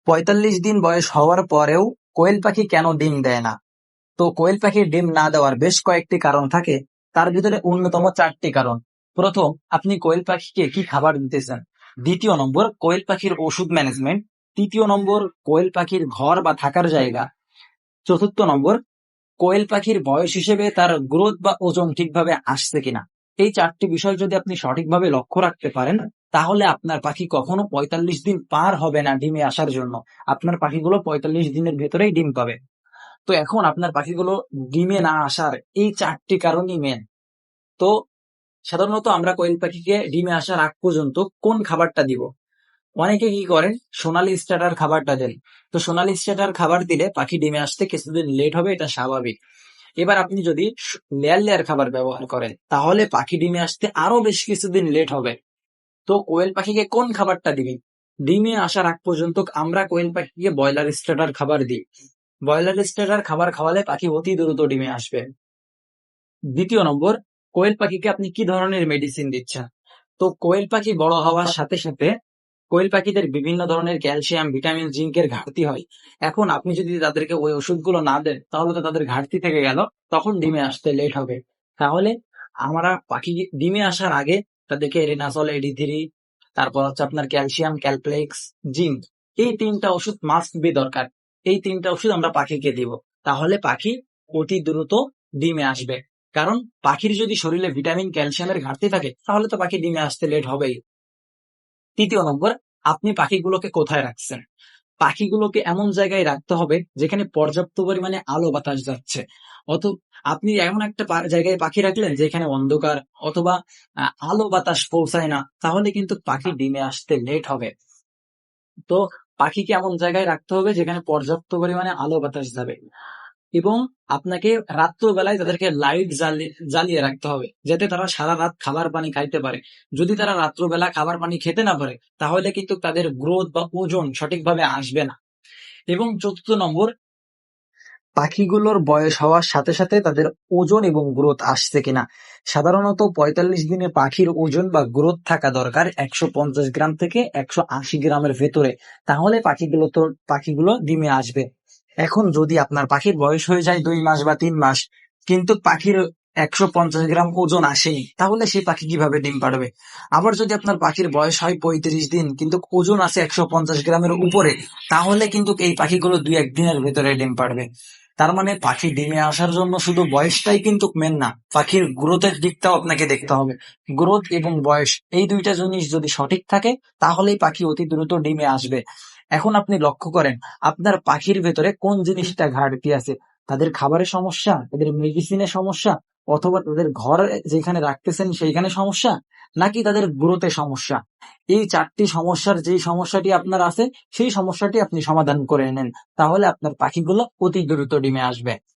৪৫ দিন বয়স হওয়ার পরেও কোয়েল পাখি কেন ডিম দেয় না? তো কোয়েল পাখির ডিম না দেওয়ার বেশ কয়েকটি কারণ থাকে। তার ভিতরে অন্যতম 4টি কারণ। প্রথম, আপনি কোয়েল পাখিকে কি খাবার দিতেছেন। দ্বিতীয় নম্বর, কোয়েল পাখির ওষুধ ম্যানেজমেন্ট। তৃতীয় নম্বর, কোয়েল পাখির ঘর বা থাকার জায়গা। চতুর্থ নম্বর, কোয়েল পাখির বয়স হিসেবে তার গ্রোথ বা ওজন ঠিকভাবে আসছে কিনা। এই 4টি বিষয় যদি আপনি সঠিকভাবে লক্ষ্য রাখতে পারেন, তাহলে আপনার পাখি কখনো ৪৫ দিন পার হবে না ডিমে আসার জন্য। আপনার পাখিগুলো ৪৫ দিনের ভেতরেই ডিম পাবে। তো এখন আপনার পাখিগুলো ডিমে না আসার এই 4টি কারণই মেন। তো সাধারণত আমরা কোয়েল পাখিকে ডিমে আসার আগ পর্যন্ত কোন খাবারটা দিব? অনেকে কি করেন, সোনালী স্টার্টার খাবারটা দেন। তো সোনালী স্টার্টার খাবার দিলে পাখি ডিমে আসতে কিছুদিন লেট হবে, এটা স্বাভাবিক। এবার আপনি যদি লেয়ার লেয়ার খাবার ব্যবহার করেন, তাহলে পাখি ডিমে আসতে আরো বেশ কিছুদিন লেট হবে। তো কোয়েল পাখিকে কোন খাবারটা দিবি? ডিমে আসার আগ পর্যন্ত আমরা কোয়েল পাখিকে ব্রয়লার স্টার্টার খাবার দিই। ব্রয়লার স্টার্টার খাবার খাওয়ালে পাখি অতি দ্রুত ডিমে আসবে। দ্বিতীয় নম্বর, কোয়েল পাখিকে আপনি কি ধরনের মেডিসিন দিচ্ছেন? তো কোয়েল পাখি বড় হওয়ার সাথে সাথে কোয়েল পাখিদের বিভিন্ন ধরনের ক্যালসিয়াম, ভিটামিন, জিঙ্কের ঘাটতি হয়। এখন আপনি যদি তাদেরকে ওই ওষুধগুলো না দেন, তাহলে তো তাদের ঘাটতি থেকে গেল, তখন ডিমে আসতে লেট হবে। তাহলে আমরা পাখি ডিমে আসার আগে তাদেরকে রেনাসল, এডি3, তারপর হচ্ছে আপনার ক্যালসিয়াম, ক্যালপ্লেক্স, জিঙ্ক, এই 3টা ওষুধ মাস্ট বি দরকার। এই 3টা ওষুধ আমরা পাখিকে দিব, তাহলে পাখি অতি দ্রুত ডিমে আসবে। কারণ পাখির যদি শরীরে ভিটামিন, ক্যালসিয়ামের ঘাটতি থাকে, তাহলে তো পাখি ডিমে আসতে লেট হবেই। তৃতীয় নম্বর, আপনি পাখিগুলোকে কোথায় রাখছেন? পাখিগুলোকে এমন জায়গায় রাখতে হবে যেখানে পর্যাপ্ত পরিমাণে আলো বাতাস যাচ্ছে। আপনি এমন একটা জায়গায় পাখি রাখলেন যেখানে অন্ধকার অথবা আলো বাতাস পৌঁছায় না, তাহলে কিন্তু পাখি ডিমে আসতে লেট হবে। তো পাখিকে এমন জায়গায় রাখতে হবে যেখানে পর্যাপ্ত পরিমাণে আলো বাতাস যাবে, এবং আপনাকে রাত্রবেলায় তাদেরকে লাইট জ্বালিয়ে রাখতে হবে, যাতে তারা সারা রাত খাবার পানি খাইতে পারে। যদি তারা রাত্রবেলা খাবার পানি খেতে না পারে, তাহলে কিন্তু তাদের গ্রোথ বা ওজন সঠিকভাবে আসবে না। এবং চতুর্থ নম্বর, পাখিগুলোর বয়স হওয়ার সাথে সাথে তাদের ওজন এবং গ্রোথ আসছে কিনা। সাধারণত ৪৫ দিনে পাখির ওজন বা গ্রোথ থাকা দরকার ১৫০ গ্রাম থেকে ১৮০ গ্রামের ভেতরে, তাহলে পাখিগুলো ডিমে আসবে। এখন যদি আপনার পাখির বয়স হয়ে যায় 2 মাস বা 3 মাস, কিন্তু পাখির ১৫০ গ্রাম ওজন আসেনি, তাহলে সেই পাখি কিভাবে ডিম পাড়বে? আবার যদি আপনার পাখির বয়স হয় ৩৫ দিন, কিন্তু ওজন আছে ১৫০ গ্রামের উপরে, তাহলে কিন্তু এই পাখিগুলো 2-1 দিনের ভেতরে ডিম পাড়বে। তার মানে পাখি ডিমে আসার জন্য শুধু বয়সটাই কিন্তু মেন না, পাখির গ্রোথের দিকটাও আপনাকে দেখতে হবে। গ্রোথ এবং বয়স, এই 2টা জিনিস যদি সঠিক থাকে, তাহলেই পাখি অতি দ্রুত ডিমে আসবে। এখন আপনি লক্ষ্য করেন, আপনার পাখির ভেতরে কোন জিনিসটা ঘাটতি আছে। তাদের খাবারের সমস্যা, তাদের মেডিসিনের সমস্যা, অথবা তাদের ঘর যেখানে রাখতেছেন সেইখানে সমস্যা, নাকি তাদের গ্রোথে সমস্যা। এই 4টি সমস্যার যেই সমস্যাটি আপনার আছে, সেই সমস্যাটি আপনি সমাধান করে নেন, তাহলে আপনার পাখিগুলো অতি দ্রুত ডিমে আসবে।